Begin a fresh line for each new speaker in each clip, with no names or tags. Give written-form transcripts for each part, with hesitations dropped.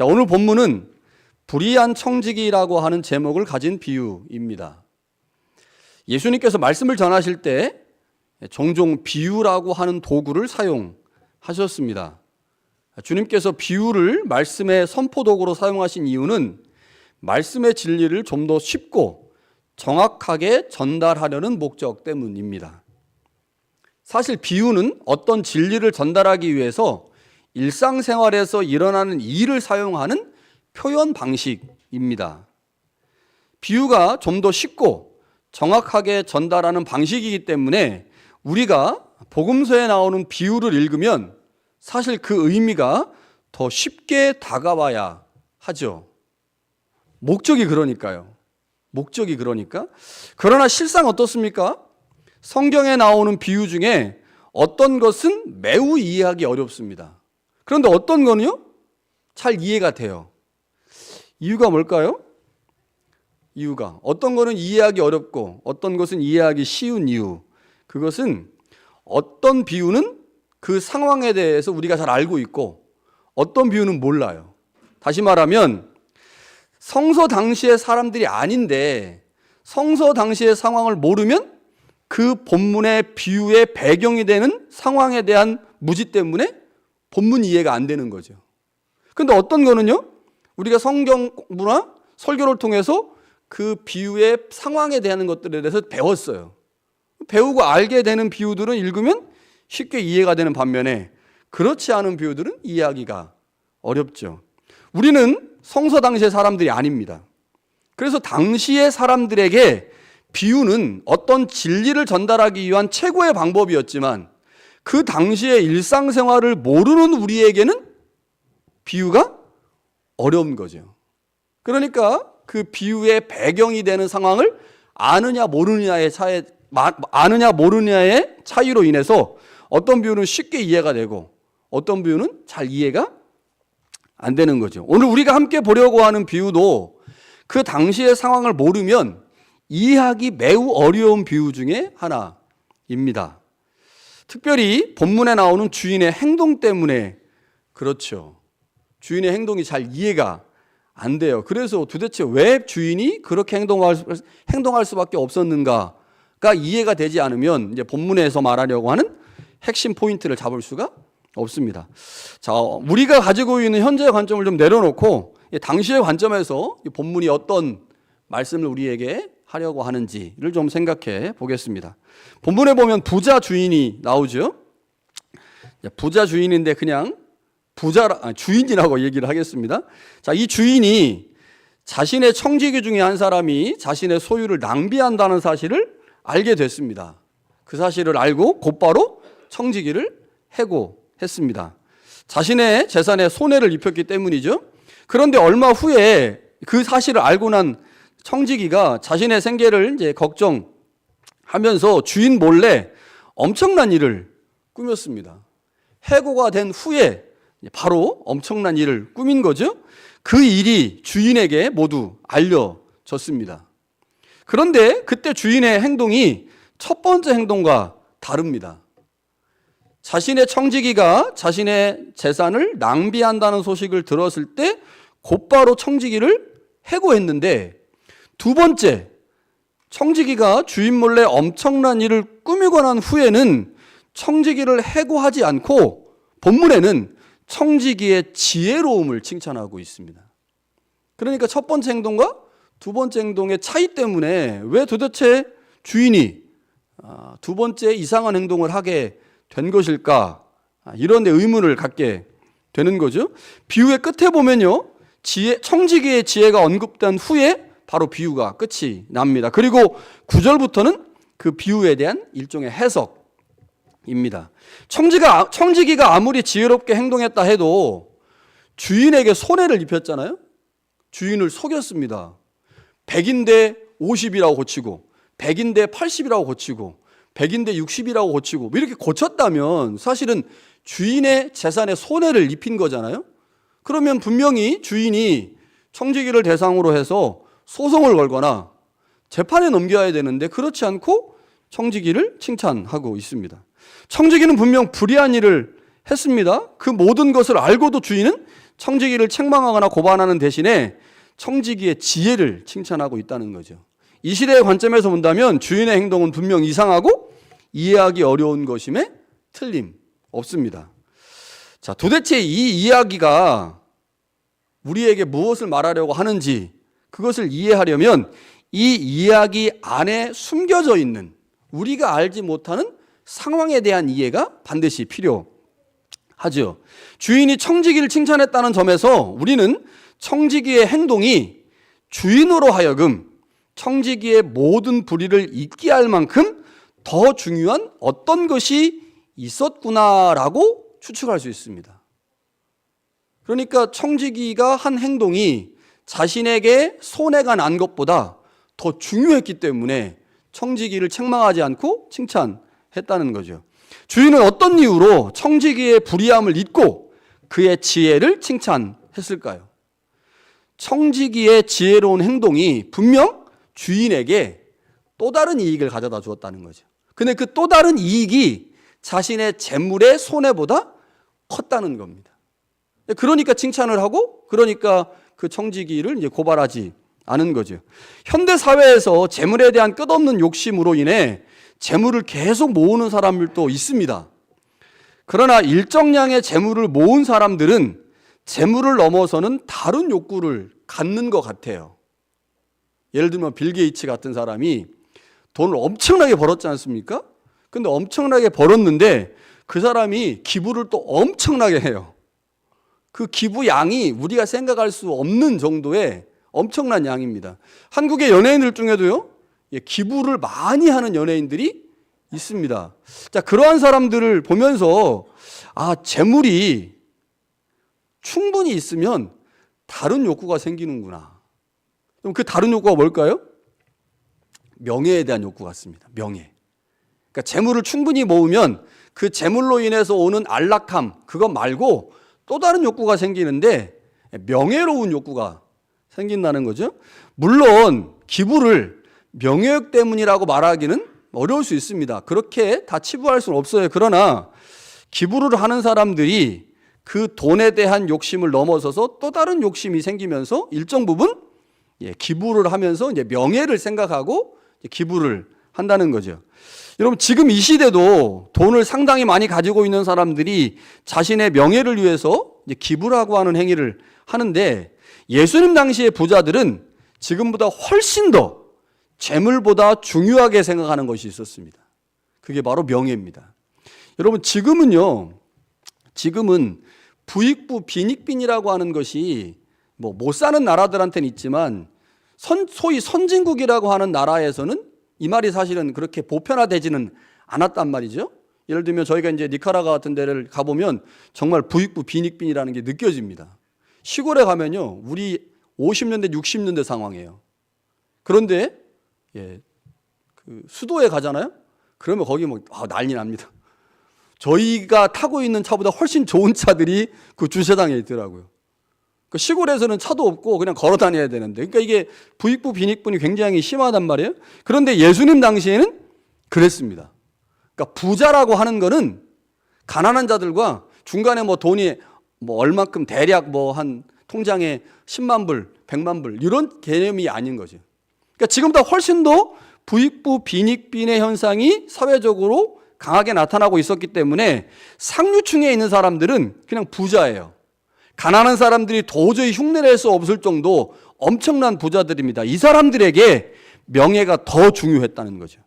자, 오늘 본문은 불의한 청지기라고 하는 제목을 가진 비유입니다. 예수님께서 말씀을 전하실 때 종종 비유라고 하는 도구를 사용하셨습니다. 주님께서 비유를 말씀의 선포도구로 사용하신 이유는 말씀의 진리를 좀 더 쉽고 정확하게 전달하려는 목적 때문입니다. 사실 비유는 어떤 진리를 전달하기 위해서 일상생활에서 일어나는 일을 사용하는 표현 방식입니다. 비유가 좀 더 쉽고 정확하게 전달하는 방식이기 때문에 우리가 복음서에 나오는 비유를 읽으면 사실 그 의미가 더 쉽게 다가와야 하죠. 목적이 그러니까요. 그러나 실상 어떻습니까? 성경에 나오는 비유 중에 어떤 것은 매우 이해하기 어렵습니다. 그런데 어떤 거는요? 잘 이해가 돼요. 이유가 뭘까요? 어떤 거는 이해하기 어렵고 어떤 것은 이해하기 쉬운 이유. 그것은 어떤 비유는 그 상황에 대해서 우리가 잘 알고 있고 어떤 비유는 몰라요. 다시 말하면 성서 당시의 사람들이 아닌데 성서 당시의 상황을 모르면 그 본문의 비유의 배경이 되는 상황에 대한 무지 때문에 본문 이해가 안 되는 거죠. 그런데 어떤 거는요, 우리가 성경 공부나 설교를 통해서 그 비유의 상황에 대한 것들에 대해서 배웠어요. 배우고 알게 되는 비유들은 읽으면 쉽게 이해가 되는 반면에 그렇지 않은 비유들은 이해하기가 어렵죠. 우리는 성서 당시의 사람들이 아닙니다. 그래서 당시의 사람들에게 비유는 어떤 진리를 전달하기 위한 최고의 방법이었지만 그 당시의 일상생활을 모르는 우리에게는 비유가 어려운 거죠. 그러니까 그 비유의 배경이 되는 상황을 아느냐 모르느냐의 차이로 인해서 어떤 비유는 쉽게 이해가 되고 어떤 비유는 잘 이해가 안 되는 거죠. 오늘 우리가 함께 보려고 하는 비유도 그 당시의 상황을 모르면 이해하기 매우 어려운 비유 중에 하나입니다. 특별히 본문에 나오는 주인의 행동 때문에 그렇죠. 주인의 행동이 잘 이해가 안 돼요. 그래서 도대체 왜 주인이 그렇게 행동할 수밖에 없었는가가 이해가 되지 않으면 이제 본문에서 말하려고 하는 핵심 포인트를 잡을 수가 없습니다. 자, 우리가 가지고 있는 현재의 관점을 좀 내려놓고 당시의 관점에서 본문이 어떤 말씀을 우리에게 하려고 하는지를 좀 생각해 보겠습니다. 본문에 보면 부자 주인이 나오죠. 부자 주인인데 그냥 주인이라고 얘기를 하겠습니다. 자, 이 주인이 자신의 청지기 중에 한 사람이 자신의 소유를 낭비한다는 사실을 알게 됐습니다. 그 사실을 알고 곧바로 청지기를 해고했습니다. 자신의 재산에 손해를 입혔기 때문이죠. 그런데 얼마 후에 그 사실을 알고 난 청지기가 자신의 생계를 이제 걱정하면서 주인 몰래 엄청난 일을 꾸몄습니다. 해고가 된 후에 바로 엄청난 일을 꾸민 거죠. 그 일이 주인에게 모두 알려졌습니다. 그런데 그때 주인의 행동이 첫 번째 행동과 다릅니다. 자신의 청지기가 자신의 재산을 낭비한다는 소식을 들었을 때 곧바로 청지기를 해고했는데, 두 번째, 청지기가 주인 몰래 엄청난 일을 꾸미고 난 후에는 청지기를 해고하지 않고 본문에는 청지기의 지혜로움을 칭찬하고 있습니다. 그러니까 첫 번째 행동과 두 번째 행동의 차이 때문에 왜 도대체 주인이 두 번째 이상한 행동을 하게 된 것일까? 이런 데 의문을 갖게 되는 거죠. 비유의 끝에 보면요, 청지기의 지혜가 언급된 후에 바로 비유가 끝이 납니다. 그리고 9절부터는 그 비유에 대한 일종의 해석입니다. 청지기가 아무리 지혜롭게 행동했다 해도 주인에게 손해를 입혔잖아요. 주인을 속였습니다. 100인데 50이라고 고치고 100인데 80이라고 고치고 100인데 60이라고 고치고 이렇게 고쳤다면 사실은 주인의 재산에 손해를 입힌 거잖아요. 그러면 분명히 주인이 청지기를 대상으로 해서 소송을 걸거나 재판에 넘겨야 되는데 그렇지 않고 청지기를 칭찬하고 있습니다. 청지기는 분명 불의한 일을 했습니다. 그 모든 것을 알고도 주인은 청지기를 책망하거나 고발하는 대신에 청지기의 지혜를 칭찬하고 있다는 거죠. 이 시대의 관점에서 본다면 주인의 행동은 분명 이상하고 이해하기 어려운 것임에 틀림없습니다. 자, 도대체 이 이야기가 우리에게 무엇을 말하려고 하는지 그것을 이해하려면 이 이야기 안에 숨겨져 있는 우리가 알지 못하는 상황에 대한 이해가 반드시 필요하죠. 주인이 청지기를 칭찬했다는 점에서 우리는 청지기의 행동이 주인으로 하여금 청지기의 모든 불의를 잊게 할 만큼 더 중요한 어떤 것이 있었구나라고 추측할 수 있습니다. 그러니까 청지기가 한 행동이 자신에게 손해가 난 것보다 더 중요했기 때문에 청지기를 책망하지 않고 칭찬했다는 거죠. 주인은 어떤 이유로 청지기의 불의함을 잊고 그의 지혜를 칭찬했을까요? 청지기의 지혜로운 행동이 분명 주인에게 또 다른 이익을 가져다 주었다는 거죠. 근데 그 또 다른 이익이 자신의 재물의 손해보다 컸다는 겁니다. 그러니까 칭찬을 하고 그러니까 그 청지기를 이제 고발하지 않은 거죠. 현대 사회에서 재물에 대한 끝없는 욕심으로 인해 재물을 계속 모으는 사람들도 있습니다. 그러나 일정량의 재물을 모은 사람들은 재물을 넘어서는 다른 욕구를 갖는 것 같아요. 예를 들면 빌 게이츠 같은 사람이 돈을 엄청나게 벌었지 않습니까? 근데 엄청나게 벌었는데 그 사람이 기부를 또 엄청나게 해요. 그 기부 양이 우리가 생각할 수 없는 정도의 엄청난 양입니다. 한국의 연예인들 중에도요, 기부를 많이 하는 연예인들이 있습니다. 자, 그러한 사람들을 보면서 재물이 충분히 있으면 다른 욕구가 생기는구나. 그럼 그 다른 욕구가 뭘까요? 명예에 대한 욕구 같습니다. 명예. 그러니까 재물을 충분히 모으면 그 재물로 인해서 오는 안락함, 그것 말고 또 다른 욕구가 생기는데 명예로운 욕구가 생긴다는 거죠. 물론 기부를 명예욕 때문이라고 말하기는 어려울 수 있습니다. 그렇게 다 치부할 수는 없어요. 그러나 기부를 하는 사람들이 그 돈에 대한 욕심을 넘어서서 또 다른 욕심이 생기면서 일정 부분 기부를 하면서 이제 명예를 생각하고 기부를 한다는 거죠. 여러분, 지금 이 시대도 돈을 상당히 많이 가지고 있는 사람들이 자신의 명예를 위해서 이제 기부라고 하는 행위를 하는데, 예수님 당시의 부자들은 지금보다 훨씬 더 재물보다 중요하게 생각하는 것이 있었습니다. 그게 바로 명예입니다. 여러분, 지금은 부익부 빈익빈이라고 하는 것이 못 사는 나라들한테는 있지만 소위 선진국이라고 하는 나라에서는 이 말이 사실은 그렇게 보편화되지는 않았단 말이죠. 예를 들면 저희가 이제 니카라과 같은 데를 가보면 정말 부익부 빈익빈이라는 게 느껴집니다. 시골에 가면요, 우리 50년대 60년대 상황이에요. 그런데 그 수도에 가잖아요. 그러면 거기 난리 납니다. 저희가 타고 있는 차보다 훨씬 좋은 차들이 그 주차장에 있더라고요. 그 시골에서는 차도 없고 그냥 걸어 다녀야 되는데, 그러니까 이게 부익부 빈익분이 굉장히 심하단 말이에요. 그런데 예수님 당시에는 그랬습니다. 그러니까 부자라고 하는 거는 가난한 자들과 중간에 돈이 얼만큼 대략 한 통장에 10만 불, 100만 불 이런 개념이 아닌 거죠. 그러니까 지금보다 훨씬 더 부익부 빈익빈의 현상이 사회적으로 강하게 나타나고 있었기 때문에 상류층에 있는 사람들은 그냥 부자예요. 가난한 사람들이 도저히 흉내낼 수 없을 정도 엄청난 부자들입니다. 이 사람들에게 명예가 더 중요했다는 거죠.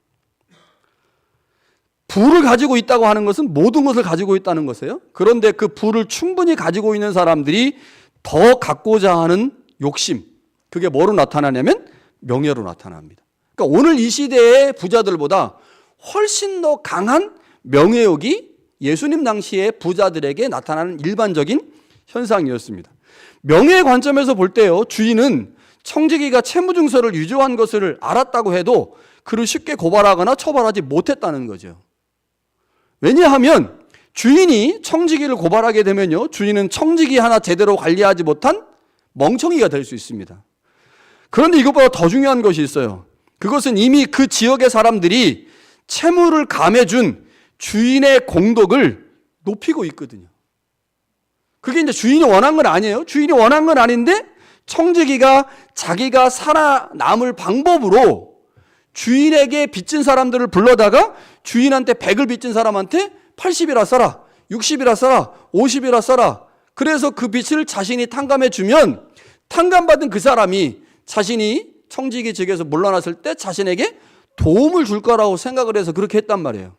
부를 가지고 있다고 하는 것은 모든 것을 가지고 있다는 것이에요. 그런데 그 부를 충분히 가지고 있는 사람들이 더 갖고자 하는 욕심, 그게 뭐로 나타나냐면 명예로 나타납니다. 그러니까 오늘 이 시대의 부자들보다 훨씬 더 강한 명예욕이 예수님 당시의 부자들에게 나타나는 일반적인 현상이었습니다. 명예의 관점에서 볼 때요, 주인은 청지기가 채무증서를 위조한 것을 알았다고 해도 그를 쉽게 고발하거나 처벌하지 못했다는 거죠. 왜냐하면 주인이 청지기를 고발하게 되면요, 주인은 청지기 하나 제대로 관리하지 못한 멍청이가 될 수 있습니다. 그런데 이것보다 더 중요한 것이 있어요. 그것은 이미 그 지역의 사람들이 채무를 감해준 주인의 공덕을 높이고 있거든요. 그게 이제 주인이 원한 건 아니에요. 주인이 원한 건 아닌데 청지기가 자기가 살아남을 방법으로 주인에게 빚진 사람들을 불러다가 주인한테 100을 빚진 사람한테 80이라 써라, 60이라 써라, 50이라 써라. 그래서 그 빚을 자신이 탕감해 주면 탕감받은 그 사람이 자신이 청지기 측에서 물러났을 때 자신에게 도움을 줄 거라고 생각을 해서 그렇게 했단 말이에요.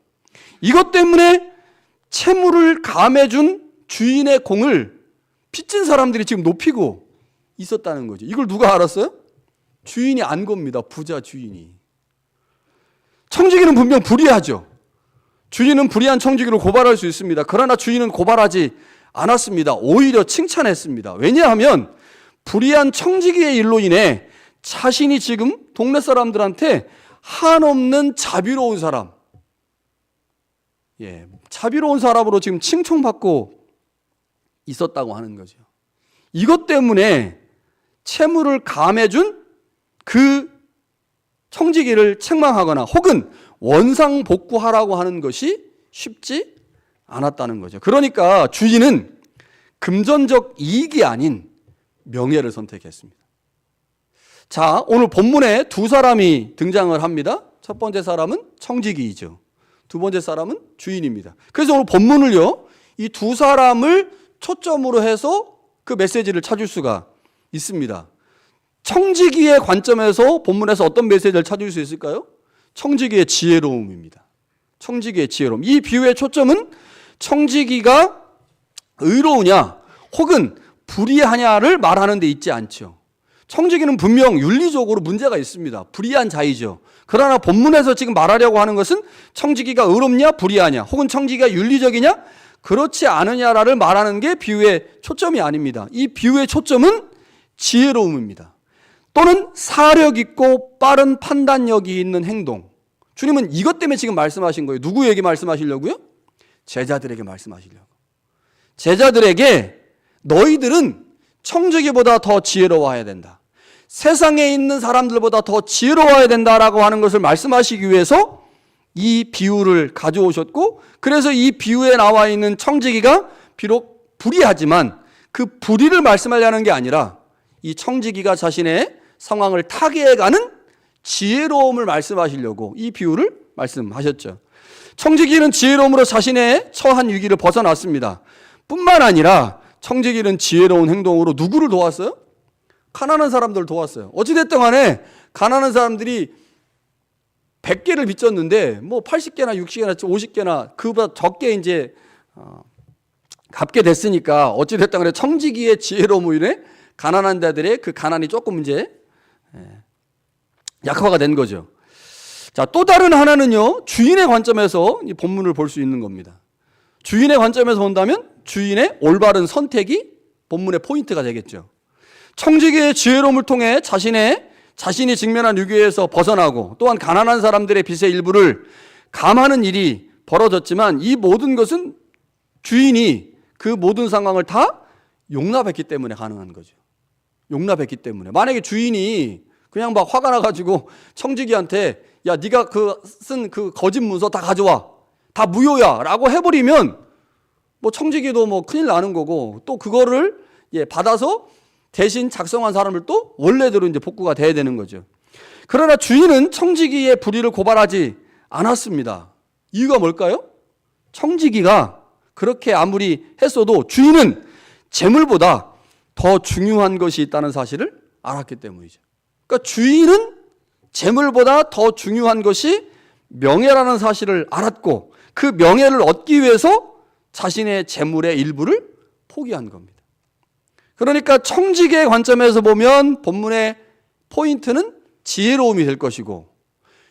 이것 때문에 채무를 감해준 주인의 공을 빚진 사람들이 지금 높이고 있었다는 거죠. 이걸 누가 알았어요? 주인이 안 겁니다. 부자 주인이. 청지기는 분명 불의하죠. 주인은 불의한 청지기를 고발할 수 있습니다. 그러나 주인은 고발하지 않았습니다. 오히려 칭찬했습니다. 왜냐하면 불의한 청지기의 일로 인해 자신이 지금 동네 사람들한테 한없는 자비로운 사람, 자비로운 사람으로 지금 칭송받고 있었다고 하는 거죠. 이것 때문에 채무를 감해준 그 청지기를 책망하거나 혹은 원상복구하라고 하는 것이 쉽지 않았다는 거죠. 그러니까 주인은 금전적 이익이 아닌 명예를 선택했습니다. 자, 오늘 본문에 두 사람이 등장을 합니다. 첫 번째 사람은 청지기이죠. 두 번째 사람은 주인입니다. 그래서 오늘 본문을요, 이 두 사람을 초점으로 해서 그 메시지를 찾을 수가 있습니다. 청지기의 관점에서 본문에서 어떤 메시지를 찾을 수 있을까요? 청지기의 지혜로움입니다. 청지기의 지혜로움. 이 비유의 초점은 청지기가 의로우냐 혹은 불의하냐를 말하는 데 있지 않죠. 청지기는 분명 윤리적으로 문제가 있습니다. 불의한 자이죠. 그러나 본문에서 지금 말하려고 하는 것은 청지기가 의롭냐 불의하냐 혹은 청지기가 윤리적이냐 그렇지 않으냐를 말하는 게 비유의 초점이 아닙니다. 이 비유의 초점은 지혜로움입니다. 또는 사력 있고 빠른 판단력이 있는 행동. 주님은 이것 때문에 지금 말씀하신 거예요. 누구에게 말씀하시려고요? 제자들에게 말씀하시려고. 제자들에게 너희들은 청지기보다 더 지혜로워야 된다. 세상에 있는 사람들보다 더 지혜로워야 된다라고 하는 것을 말씀하시기 위해서 이 비유를 가져오셨고, 그래서 이 비유에 나와 있는 청지기가 비록 불의하지만 그 불의를 말씀하려는 게 아니라 이 청지기가 자신의 상황을 타개해가는 지혜로움을 말씀하시려고 이 비유를 말씀하셨죠. 청지기는 지혜로움으로 자신의 처한 위기를 벗어났습니다. 뿐만 아니라 청지기는 지혜로운 행동으로 누구를 도왔어요? 가난한 사람들을 도왔어요. 어찌됐든 간에 가난한 사람들이 100개를 빚졌는데 뭐 80개나 60개나 50개나 그보다 적게 이제 갚게 됐으니까 어찌됐든 간에 청지기의 지혜로움으로 인해 가난한 자들의 그 가난이 조금 이제 약화가 된 거죠. 자, 또 다른 하나는요, 주인의 관점에서 이 본문을 볼 수 있는 겁니다. 주인의 관점에서 본다면 주인의 올바른 선택이 본문의 포인트가 되겠죠. 청지기의 지혜로움을 통해 자신이 직면한 위기에서 벗어나고 또한 가난한 사람들의 빚의 일부를 감하는 일이 벌어졌지만 이 모든 것은 주인이 그 모든 상황을 다 용납했기 때문에 가능한 거죠. 용납했기 때문에. 만약에 주인이 그냥 막 화가 나가지고 청지기한테 야, 네가 쓴 그 거짓 문서 다 가져와, 다 무효야 라고 해버리면 뭐 청지기도 뭐 큰일 나는 거고, 또 그거를 받아서 대신 작성한 사람을 또 원래대로 이제 복구가 돼야 되는 거죠. 그러나 주인은 청지기의 불의를 고발하지 않았습니다. 이유가 뭘까요? 청지기가 그렇게 아무리 했어도 주인은 재물보다 더 중요한 것이 있다는 사실을 알았기 때문이죠. 그러니까 주인은 재물보다 더 중요한 것이 명예라는 사실을 알았고, 그 명예를 얻기 위해서 자신의 재물의 일부를 포기한 겁니다. 그러니까 청지기의 관점에서 보면 본문의 포인트는 지혜로움이 될 것이고,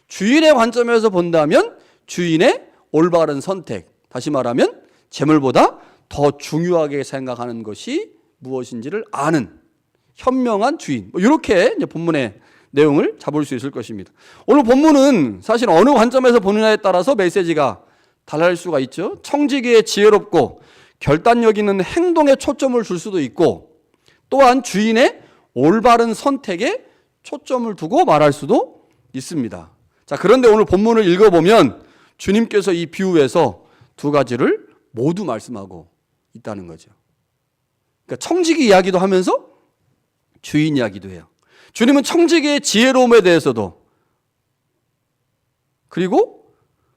주인의 관점에서 본다면 주인의 올바른 선택, 다시 말하면 재물보다 더 중요하게 생각하는 것이 무엇인지를 아는 현명한 주인, 이렇게 이제 본문의 내용을 잡을 수 있을 것입니다. 오늘 본문은 사실 어느 관점에서 보느냐에 따라서 메시지가 달라질 수가 있죠. 청지기의 지혜롭고 결단력 있는 행동에 초점을 줄 수도 있고, 또한 주인의 올바른 선택에 초점을 두고 말할 수도 있습니다. 자, 그런데 오늘 본문을 읽어보면 주님께서 이 비유에서 두 가지를 모두 말씀하고 있다는 거죠. 그러니까 청지기 이야기도 하면서 주인 이야기도 해요. 주님은 청지기의 지혜로움에 대해서도, 그리고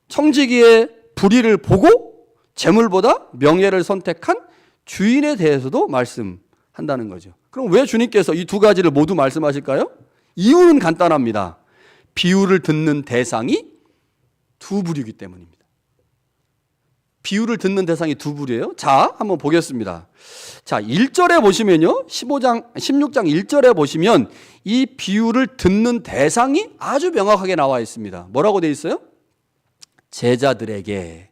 청지기의 불의를 보고 재물보다 명예를 선택한 주인에 대해서도 말씀한다는 거죠. 그럼 왜 주님께서 이 두 가지를 모두 말씀하실까요? 이유는 간단합니다. 비유를 듣는 대상이 두 부류이기 때문입니다. 비유를 듣는 대상이 두 부류예요. 자, 한번 보겠습니다. 자, 1절에 보시면요. 16장 1절에 보시면 이 비유를 듣는 대상이 아주 명확하게 나와 있습니다. 뭐라고 되어 있어요? 제자들에게.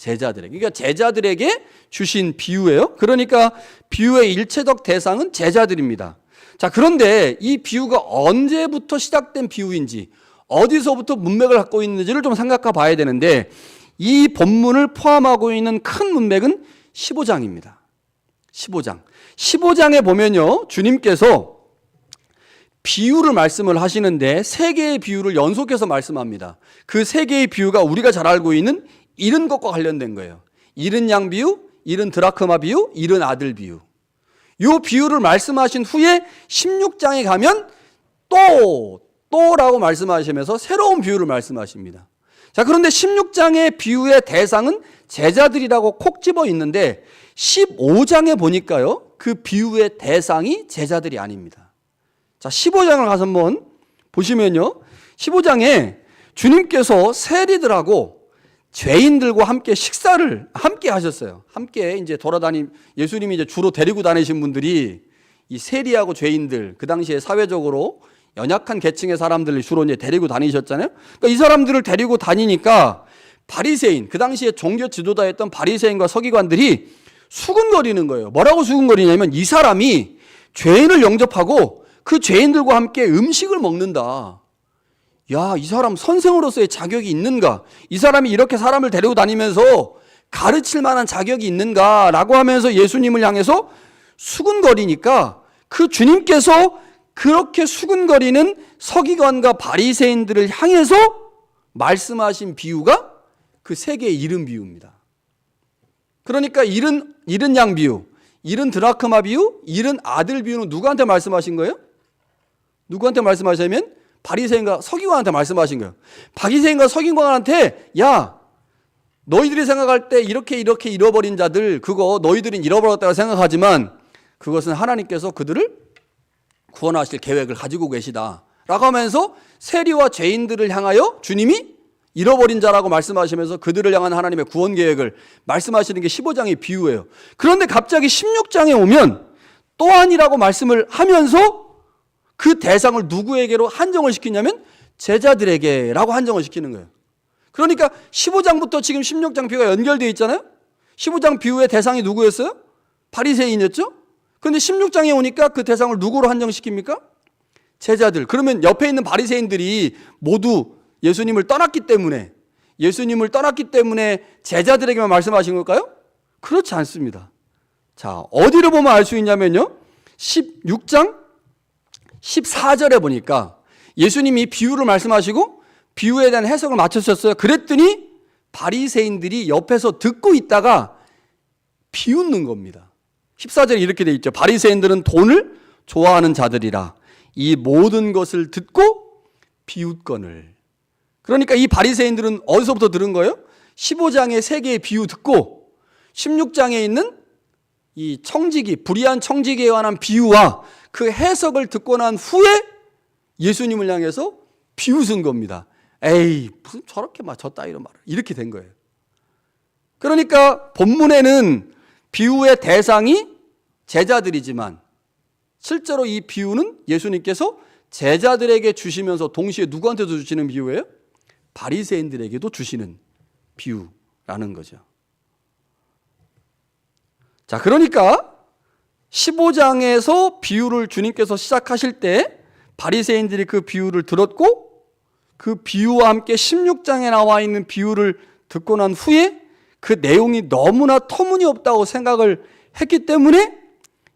그러니까 제자들에게 주신 비유예요. 그러니까 비유의 일체적 대상은 제자들입니다. 자, 그런데 이 비유가 언제부터 시작된 비유인지, 어디서부터 문맥을 갖고 있는지를 좀 생각해 봐야 되는데, 이 본문을 포함하고 있는 큰 문맥은 15장입니다. 15장에 보면요, 주님께서 비유를 말씀을 하시는데 세 개의 비유를 연속해서 말씀합니다. 그 세 개의 비유가 우리가 잘 알고 있는 잃은 것과 관련된 거예요. 잃은 양 비유, 잃은 드라크마 비유, 잃은 아들 비유. 이 비유를 말씀하신 후에 16장에 가면 또라고 말씀하시면서 새로운 비유를 말씀하십니다. 자, 그런데 16장의 비유의 대상은 제자들이라고 콕 집어 있는데 15장에 보니까요, 그 비유의 대상이 제자들이 아닙니다. 자, 15장을 가서 한번 보시면요, 15장에 주님께서 세리들하고 죄인들과 함께 식사를 함께 하셨어요. 함께 이제 예수님이 이제 주로 데리고 다니신 분들이 이 세리하고 죄인들, 그 당시에 사회적으로 연약한 계층의 사람들을 주로 이제 데리고 다니셨잖아요. 그러니까 이 사람들을 데리고 다니니까 바리새인, 그 당시에 종교 지도자였던 바리새인과 서기관들이 수군거리는 거예요. 뭐라고 수군거리냐면, 이 사람이 죄인을 영접하고 그 죄인들과 함께 음식을 먹는다. 야, 이 사람 선생으로서의 자격이 있는가? 이 사람이 이렇게 사람을 데리고 다니면서 가르칠 만한 자격이 있는가? 라고 하면서 예수님을 향해서 수군거리니까, 그 주님께서 그렇게 수군거리는 서기관과 바리새인들을 향해서 말씀하신 비유가 그 세 개의 잃은 비유입니다. 그러니까 잃은 양 비유, 잃은 드라크마 비유, 잃은 아들 비유는 누구한테 말씀하신 거예요? 누구한테 말씀하시냐면 바리새인과 서기관한테 말씀하신 거예요. 바리새인과 서기관한테, 야, 너희들이 생각할 때 이렇게 잃어버린 자들, 그거 너희들은 잃어버렸다고 생각하지만 그것은 하나님께서 그들을 구원하실 계획을 가지고 계시다 라고 하면서 세리와 죄인들을 향하여 주님이 잃어버린 자라고 말씀하시면서 그들을 향한 하나님의 구원 계획을 말씀하시는 게 15장의 비유예요. 그런데 갑자기 16장에 오면 또한이라고 말씀을 하면서 그 대상을 누구에게로 한정을 시키냐면 제자들에게 라고 한정을 시키는 거예요. 그러니까 15장부터 지금 16장 비유가 연결되어 있잖아요. 15장 비유의 대상이 누구였어요? 바리새인이었죠. 그런데 16장에 오니까 그 대상을 누구로 한정시킵니까? 제자들. 그러면 옆에 있는 바리새인들이 모두 예수님을 떠났기 때문에 제자들에게만 말씀하신 걸까요? 그렇지 않습니다. 자, 어디를 보면 알 수 있냐면요, 16장 14절에 보니까 예수님이 비유를 말씀하시고 비유에 대한 해석을 맞추셨어요. 그랬더니 바리새인들이 옆에서 듣고 있다가 비웃는 겁니다. 14절에 이렇게 돼 있죠. 바리새인들은 돈을 좋아하는 자들이라 이 모든 것을 듣고 비웃거늘. 그러니까 이 바리새인들은 어디서부터 들은 거예요? 15장의 세 개의 비유 듣고 16장에 있는 이 청지기, 불의한 청지기에 관한 비유와 그 해석을 듣고 난 후에 예수님을 향해서 비웃은 겁니다. 에이, 무슨 저렇게 저 따위로 말을, 이렇게 된 거예요. 그러니까 본문에는 비유의 대상이 제자들이지만 실제로 이 비유는 예수님께서 제자들에게 주시면서 동시에 누구한테도 주시는 비유예요? 바리새인들에게도 주시는 비유라는 거죠. 자, 그러니까 15장에서 비유를 주님께서 시작하실 때 바리새인들이 그 비유를 들었고 그 비유와 함께 16장에 나와 있는 비유를 듣고 난 후에 그 내용이 너무나 터무니없다고 생각을 했기 때문에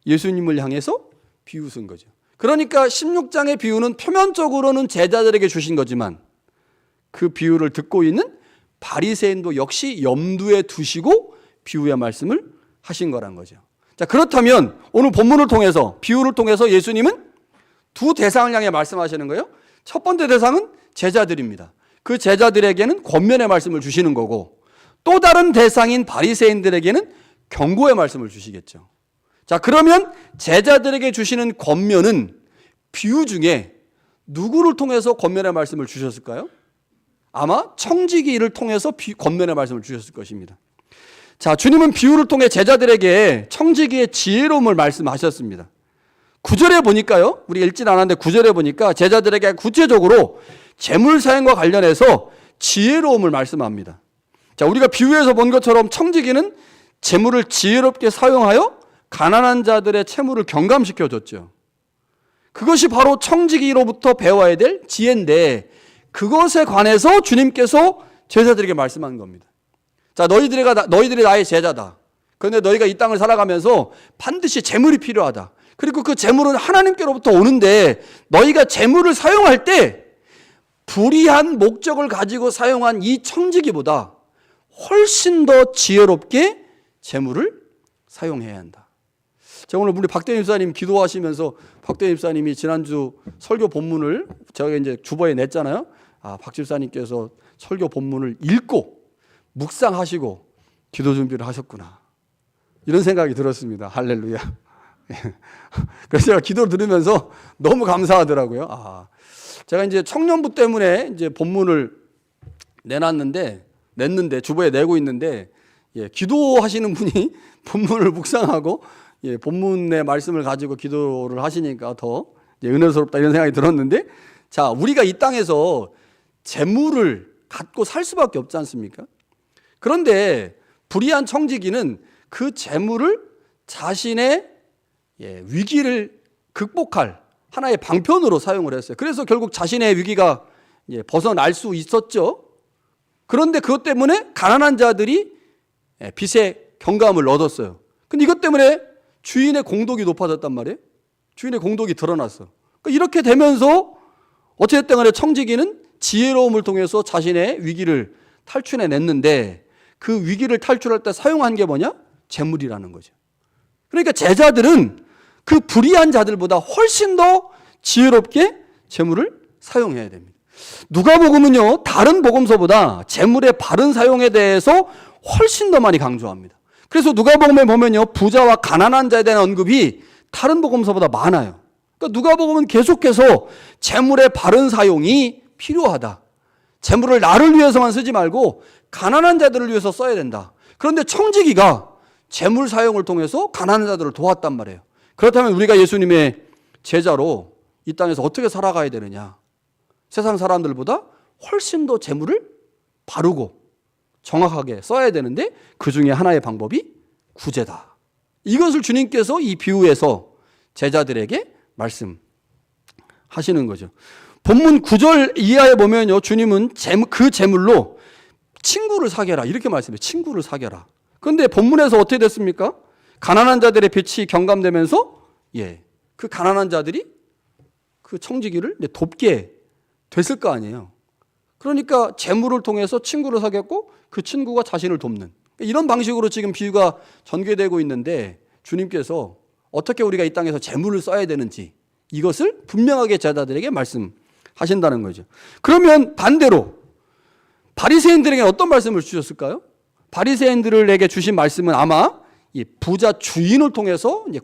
예수님을 향해서 비웃은 거죠. 그러니까 16장의 비유는 표면적으로는 제자들에게 주신 거지만 그 비유를 듣고 있는 바리새인도 역시 염두에 두시고 비유의 말씀을 하신 거란 거죠. 자, 그렇다면 오늘 본문을 통해서, 비유를 통해서 예수님은 두 대상을 향해 말씀하시는 거예요. 첫 번째 대상은 제자들입니다. 그 제자들에게는 권면의 말씀을 주시는 거고, 또 다른 대상인 바리새인들에게는 경고의 말씀을 주시겠죠. 자, 그러면 제자들에게 주시는 권면은 비유 중에 누구를 통해서 권면의 말씀을 주셨을까요? 아마 청지기를 통해서 권면의 말씀을 주셨을 것입니다. 자, 주님은 비유를 통해 제자들에게 청지기의 지혜로움을 말씀하셨습니다. 9절에 보니까요, 우리 읽진 않았는데 9절에 보니까 제자들에게 구체적으로 재물 사용과 관련해서 지혜로움을 말씀합니다. 자, 우리가 비유에서 본 것처럼 청지기는 재물을 지혜롭게 사용하여 가난한 자들의 채무를 경감시켜 줬죠. 그것이 바로 청지기로부터 배워야 될 지혜인데, 그것에 관해서 주님께서 제자들에게 말씀한 겁니다. 자, 너희들이 나의 제자다. 그런데 너희가 이 땅을 살아가면서 반드시 재물이 필요하다. 그리고 그 재물은 하나님께로부터 오는데, 너희가 재물을 사용할 때 불의한 목적을 가지고 사용한 이 청지기보다 훨씬 더 지혜롭게 재물을 사용해야 한다. 제가 오늘 우리 박대임 집사님 기도하시면서, 박대임 집사님이 지난주 설교 본문을 제가 이제 주보에 냈잖아요. 박 집사님께서 설교 본문을 읽고 묵상하시고 기도 준비를 하셨구나, 이런 생각이 들었습니다. 할렐루야. 그래서 제가 기도를 들으면서 너무 감사하더라고요. 제가 이제 청년부 때문에 이제 본문을 냈는데 주보에 내고 있는데, 기도하시는 분이 본문을 묵상하고 본문의 말씀을 가지고 기도를 하시니까 더 은혜스럽다, 이런 생각이 들었는데, 자, 우리가 이 땅에서 재물을 갖고 살 수밖에 없지 않습니까? 그런데 불의한 청지기는 그 재물을 자신의 위기를 극복할 하나의 방편으로 사용을 했어요. 그래서 결국 자신의 위기가 벗어날 수 있었죠. 그런데 그것 때문에 가난한 자들이 빚의 경감을 얻었어요. 근데 이것 때문에 주인의 공덕이 높아졌단 말이에요. 주인의 공덕이 드러났어. 그러니까 이렇게 되면서 어쨌든 간에 청지기는 지혜로움을 통해서 자신의 위기를 탈출해냈는데, 그 위기를 탈출할 때 사용한 게 뭐냐? 재물이라는 거죠. 그러니까 제자들은 그 불의한 자들보다 훨씬 더 지혜롭게 재물을 사용해야 됩니다. 누가복음은요, 다른 복음서보다 재물의 바른 사용에 대해서 훨씬 더 많이 강조합니다. 그래서 누가복음에 보면요, 부자와 가난한 자에 대한 언급이 다른 복음서보다 많아요. 그러니까 누가복음은 계속해서 재물의 바른 사용이 필요하다. 재물을 나를 위해서만 쓰지 말고 가난한 자들을 위해서 써야 된다. 그런데 청지기가 재물 사용을 통해서 가난한 자들을 도왔단 말이에요. 그렇다면 우리가 예수님의 제자로 이 땅에서 어떻게 살아가야 되느냐? 세상 사람들보다 훨씬 더 재물을 바르고 정확하게 써야 되는데, 그 중에 하나의 방법이 구제다. 이것을 주님께서 이 비유에서 제자들에게 말씀하시는 거죠. 본문 9절 이하에 보면요, 주님은 그 재물로 친구를 사겨라, 이렇게 말씀해요. 친구를 사겨라. 그런데 본문에서 어떻게 됐습니까? 가난한 자들의 빚이 경감되면서 그 가난한 자들이 그 청지기를 돕게 됐을 거 아니에요. 그러니까 재물을 통해서 친구를 사귀었고, 그 친구가 자신을 돕는, 이런 방식으로 지금 비유가 전개되고 있는데, 주님께서 어떻게 우리가 이 땅에서 재물을 써야 되는지 이것을 분명하게 제자들에게 말씀하신다는 거죠. 그러면 반대로 바리새인들에게 어떤 말씀을 주셨을까요? 바리새인들에게 주신 말씀은 아마 이 부자 주인을 통해서 이제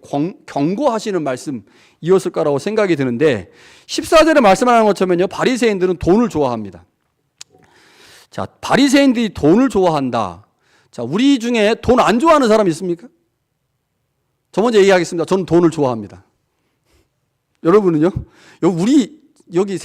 경고하시는 말씀이었을 거라고 생각이 드는데, 14절에 말씀하는 것처럼요, 바리새인들은 돈을 좋아합니다. 자, 바리새인들이 돈을 좋아한다. 자, 우리 중에 돈 안 좋아하는 사람 있습니까? 저 먼저 얘기하겠습니다. 저는 돈을 좋아합니다. 여러분은요? 우리 여기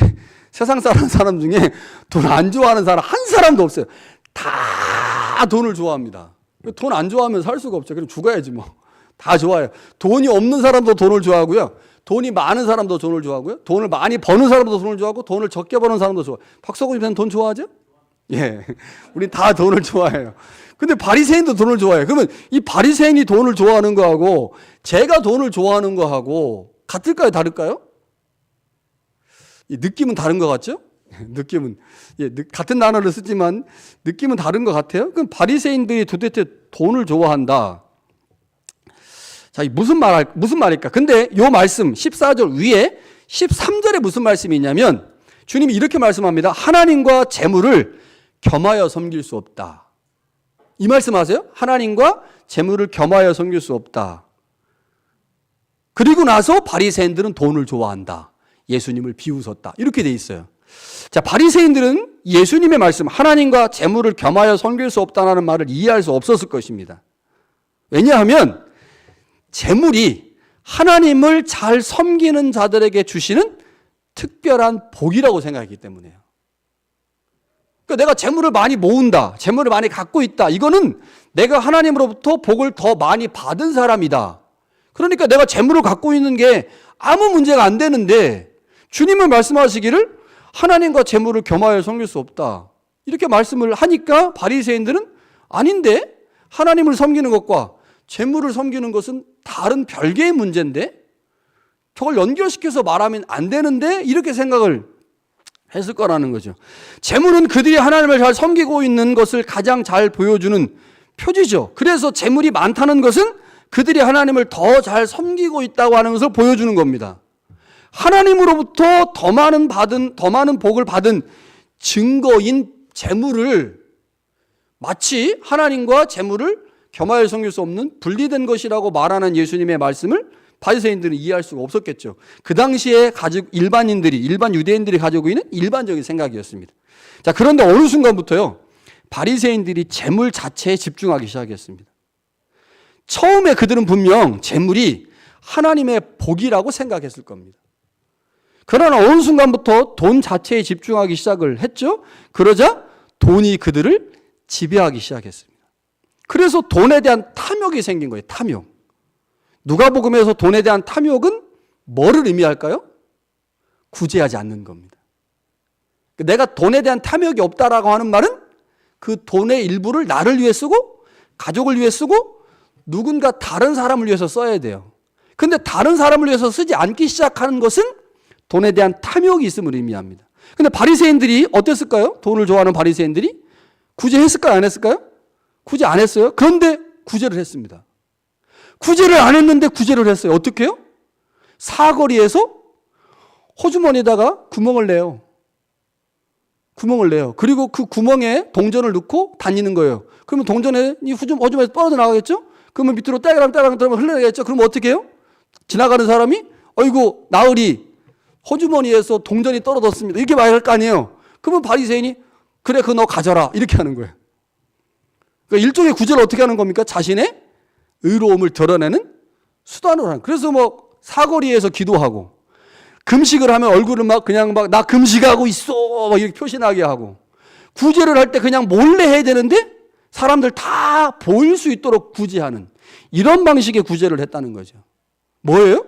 세상 사는 사람 중에 돈 안 좋아하는 사람 한 사람도 없어요. 다 돈을 좋아합니다. 돈 안 좋아하면 살 수가 없죠. 그럼 죽어야지 뭐. 다 좋아해요. 돈이 없는 사람도 돈을 좋아하고요. 돈이 많은 사람도 돈을 좋아하고요. 돈을 많이 버는 사람도 돈을 좋아하고, 돈을 적게 버는 사람도 좋아해요. 박석훈 집사님 돈 좋아하죠? 예. 우리 다 돈을 좋아해요. 근데 바리새인도 돈을 좋아해요. 그러면 이 바리새인이 돈을 좋아하는 거하고 제가 돈을 좋아하는 거하고 같을까요? 다를까요? 느낌은 다른 것 같죠? 느낌은 같은 단어를 쓰지만 느낌은 다른 것 같아요. 그럼 바리새인들이 도대체 돈을 좋아한다. 자, 무슨 말일까? 근데 요 말씀 14절 위에 13절에 무슨 말씀이 있냐면 주님이 이렇게 말씀합니다. 하나님과 재물을 겸하여 섬길 수 없다. 이 말씀 아세요? 하나님과 재물을 겸하여 섬길 수 없다. 그리고 나서 바리새인들은 돈을 좋아한다. 예수님을 비웃었다. 이렇게 돼 있어요. 자, 바리새인들은 예수님의 말씀, 하나님과 재물을 겸하여 섬길 수 없다는 말을 이해할 수 없었을 것입니다. 왜냐하면 재물이 하나님을 잘 섬기는 자들에게 주시는 특별한 복이라고 생각했기 때문에요. 그러니까 내가 재물을 많이 모은다, 재물을 많이 갖고 있다. 이거는 내가 하나님으로부터 복을 더 많이 받은 사람이다. 그러니까 내가 재물을 갖고 있는 게 아무 문제가 안 되는데 주님은 말씀하시기를 하나님과 재물을 겸하여 섬길 수 없다. 이렇게 말씀을 하니까 바리새인들은 아닌데 하나님을 섬기는 것과 재물을 섬기는 것은 다른 별개의 문제인데 저걸 연결시켜서 말하면 안 되는데 이렇게 생각을 했을 거라는 거죠. 재물은 그들이 하나님을 잘 섬기고 있는 것을 가장 잘 보여주는 표지죠. 그래서 재물이 많다는 것은 그들이 하나님을 더 잘 섬기고 있다고 하는 것을 보여주는 겁니다. 하나님으로부터 더 많은 복을 받은 증거인 재물을 마치 하나님과 재물을 겸하여 섬길 수 없는 분리된 것이라고 말하는 예수님의 말씀을 바리새인들은 이해할 수가 없었겠죠. 그 당시에 일반 유대인들이 가지고 있는 일반적인 생각이었습니다. 자, 그런데 어느 순간부터요, 바리새인들이 재물 자체에 집중하기 시작했습니다. 처음에 그들은 분명 재물이 하나님의 복이라고 생각했을 겁니다. 그러나 어느 순간부터 돈 자체에 집중하기 시작을 했죠. 그러자 돈이 그들을 지배하기 시작했습니다. 그래서 돈에 대한 탐욕이 생긴 거예요. 탐욕. 누가복음에서 돈에 대한 탐욕은 뭐를 의미할까요? 구제하지 않는 겁니다. 내가 돈에 대한 탐욕이 없다라고 하는 말은 그 돈의 일부를 나를 위해 쓰고 가족을 위해 쓰고 누군가 다른 사람을 위해서 써야 돼요. 근데 다른 사람을 위해서 쓰지 않기 시작하는 것은 돈에 대한 탐욕이 있음을 의미합니다. 근데 바리새인들이 어땠을까요? 돈을 좋아하는 바리새인들이 구제했을까요? 안 했을까요? 구제 안 했어요. 그런데 구제를 했습니다. 구제를 안 했는데 구제를 했어요. 어떻게 해요? 사거리에서 호주머니에다가 구멍을 내요. 그리고 그 구멍에 동전을 넣고 다니는 거예요. 그러면 동전이 호주머니에서 떨어져 나가겠죠? 그러면 밑으로 따가랑 흘러나가겠죠? 그러면 어떻게 해요? 지나가는 사람이 어이구 나으리 호주머니에서 동전이 떨어졌습니다. 이렇게 말할 거 아니에요. 그러면 바리새인이 그래 그거 너 가져라 이렇게 하는 거예요. 그러니까 일종의 구제를 어떻게 하는 겁니까? 자신의 의로움을 드러내는 수단으로 하는. 그래서 뭐 사거리에서 기도하고 금식을 하면 얼굴을 그냥 나 금식하고 있어 막 이렇게 표시나게 하고 구제를 할 때 그냥 몰래 해야 되는데 사람들 다 보일 수 있도록 구제하는 이런 방식의 구제를 했다는 거죠. 뭐예요?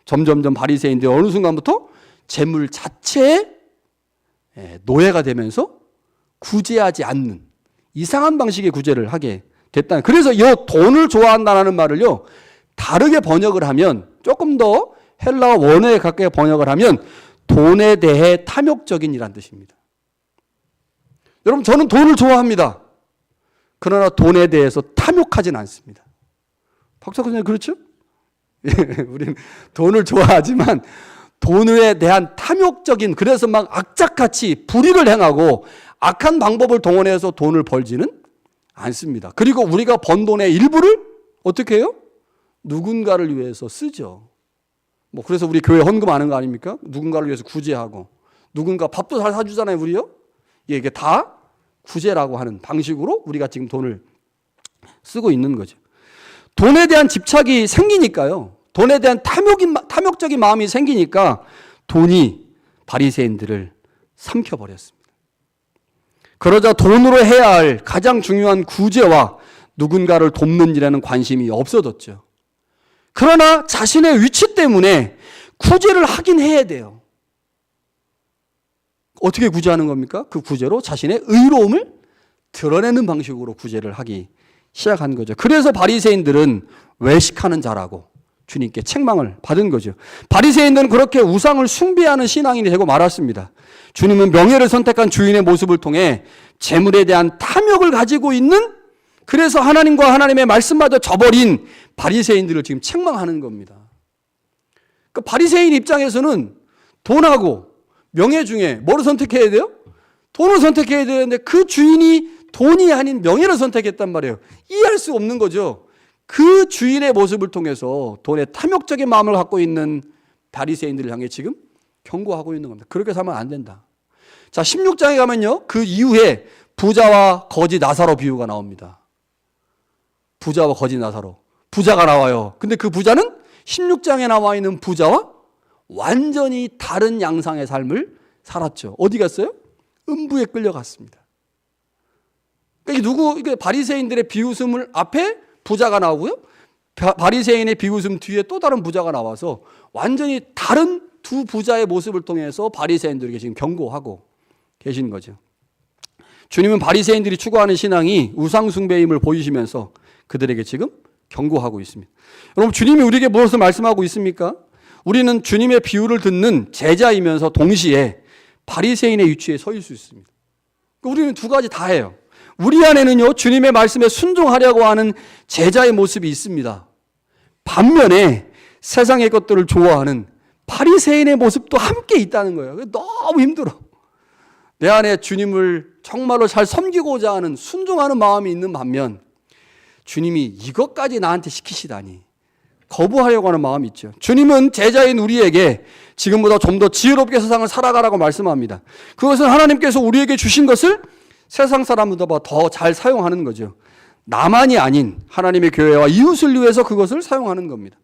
점점점 바리새인들이 어느 순간부터 재물 자체에 노예가 되면서 구제하지 않는 이상한 방식의 구제를 하게 됐다. 그래서 이 돈을 좋아한다는 말을요 다르게 번역을 하면 조금 더 헬라어 원어에 가까이 번역을 하면 돈에 대해 탐욕적인이란 뜻입니다. 여러분 저는 돈을 좋아합니다. 그러나 돈에 대해서 탐욕하진 않습니다. 박사 선생님 그렇죠? 우리는 돈을 좋아하지만 돈에 대한 탐욕적인 그래서 막 악착같이 불의를 행하고 악한 방법을 동원해서 돈을 벌지는 않습니다. 그리고 우리가 번 돈의 일부를 어떻게 해요? 누군가를 위해서 쓰죠. 뭐 그래서 우리 교회 헌금하는 거 아닙니까? 누군가를 위해서 구제하고 누군가 밥도 잘 사주잖아요, 우리요. 이게 다 구제라고 하는 방식으로 우리가 지금 돈을 쓰고 있는 거죠. 돈에 대한 집착이 생기니까요. 돈에 대한 탐욕적인 마음이 생기니까 돈이 바리새인들을 삼켜버렸습니다. 그러자 돈으로 해야 할 가장 중요한 구제와 누군가를 돕는 일에는 관심이 없어졌죠. 그러나 자신의 위치 때문에 구제를 하긴 해야 돼요. 어떻게 구제하는 겁니까? 그 구제로 자신의 의로움을 드러내는 방식으로 구제를 하기 시작한 거죠. 그래서 바리새인들은 외식하는 자라고 주님께 책망을 받은 거죠. 바리새인들은 그렇게 우상을 숭배하는 신앙인이 되고 말았습니다. 주님은 명예를 선택한 주인의 모습을 통해 재물에 대한 탐욕을 가지고 있는 그래서 하나님과 하나님의 말씀마저 저버린 바리새인들을 지금 책망하는 겁니다. 그 바리새인 입장에서는 돈하고 명예 중에 뭐를 선택해야 돼요? 돈을 선택해야 되는데 그 주인이 돈이 아닌 명예를 선택했단 말이에요. 이해할 수 없는 거죠. 그 주인의 모습을 통해서 돈에 탐욕적인 마음을 갖고 있는 바리새인들을 향해 지금 경고하고 있는 겁니다. 그렇게 살면 안 된다. 자, 16장에 가면요. 그 이후에 부자와 거지 나사로 비유가 나옵니다. 부자와 거지 나사로. 부자가 나와요. 근데 그 부자는 16장에 나와 있는 부자와 완전히 다른 양상의 삶을 살았죠. 어디 갔어요? 음부에 끌려갔습니다. 그러니까 이게 바리새인들의 비웃음을 앞에 부자가 나오고요. 바리새인의 비웃음 뒤에 또 다른 부자가 나와서 완전히 다른 두 부자의 모습을 통해서 바리새인들에게 지금 경고하고 계신 거죠. 주님은 바리새인들이 추구하는 신앙이 우상 숭배임을 보이시면서 그들에게 지금 경고하고 있습니다. 여러분, 주님이 우리에게 무엇을 말씀하고 있습니까? 우리는 주님의 비유를 듣는 제자이면서 동시에 바리새인의 위치에 서 있을 수 있습니다. 우리는 두 가지 다 해요. 우리 안에는요, 주님의 말씀에 순종하려고 하는 제자의 모습이 있습니다. 반면에 세상의 것들을 좋아하는 바리새인의 모습도 함께 있다는 거예요. 너무 힘들어. 내 안에 주님을 정말로 잘 섬기고자 하는 순종하는 마음이 있는 반면 주님이 이것까지 나한테 시키시다니 거부하려고 하는 마음이 있죠. 주님은 제자인 우리에게 지금보다 좀 더 지혜롭게 세상을 살아가라고 말씀합니다. 그것은 하나님께서 우리에게 주신 것을 세상 사람보다 더 잘 사용하는 거죠. 나만이 아닌 하나님의 교회와 이웃을 위해서 그것을 사용하는 겁니다.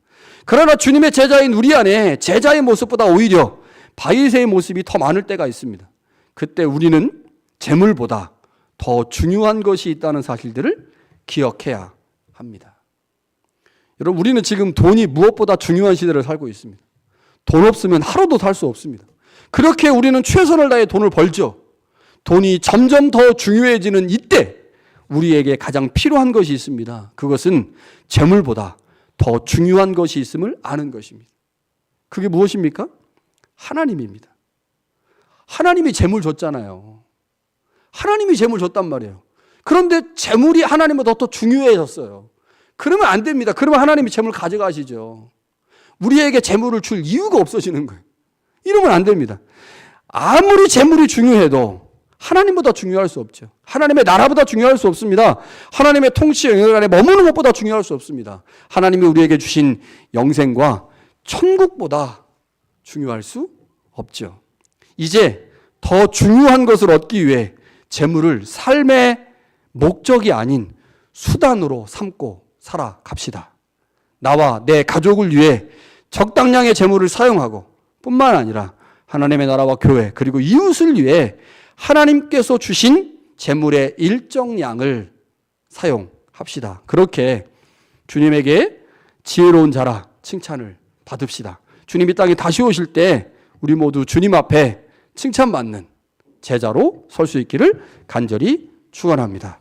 그러나 주님의 제자인 우리 안에 제자의 모습보다 오히려 바리새의 모습이 더 많을 때가 있습니다. 그때 우리는 재물보다 더 중요한 것이 있다는 사실들을 기억해야 합니다. 여러분, 우리는 지금 돈이 무엇보다 중요한 시대를 살고 있습니다. 돈 없으면 하루도 살 수 없습니다. 그렇게 우리는 최선을 다해 돈을 벌죠. 돈이 점점 더 중요해지는 이때 우리에게 가장 필요한 것이 있습니다. 그것은 재물보다 더 중요한 것이 있음을 아는 것입니다. 그게 무엇입니까? 하나님입니다. 하나님이 재물 줬잖아요. 하나님이 재물 줬단 말이에요. 그런데 재물이 하나님보다 더 중요해졌어요. 그러면 안 됩니다. 그러면 하나님이 재물 가져가시죠. 우리에게 재물을 줄 이유가 없어지는 거예요. 이러면 안 됩니다. 아무리 재물이 중요해도 하나님보다 중요할 수 없죠. 하나님의 나라보다 중요할 수 없습니다. 하나님의 통치 영역 안에 머무는 것보다 중요할 수 없습니다. 하나님이 우리에게 주신 영생과 천국보다 중요할 수 없죠. 이제 더 중요한 것을 얻기 위해 재물을 삶의 목적이 아닌 수단으로 삼고 살아갑시다. 나와 내 가족을 위해 적당량의 재물을 사용하고 뿐만 아니라 하나님의 나라와 교회 그리고 이웃을 위해 하나님께서 주신 재물의 일정량을 사용합시다. 그렇게 주님에게 지혜로운 자라 칭찬을 받읍시다. 주님이 땅에 다시 오실 때 우리 모두 주님 앞에 칭찬받는 제자로 설 수 있기를 간절히 축원합니다.